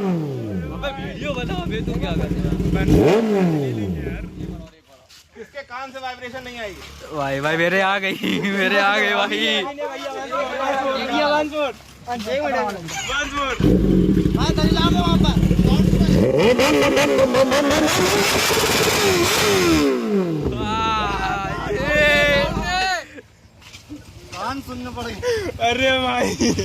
Video बना बे, तुम क्या कर रहे हो? किसके कान से वाइब्रेशन नहीं आई? भाई भाई मेरे आ गई भाई। कान सुनने पड़ेंगे। अरे भाई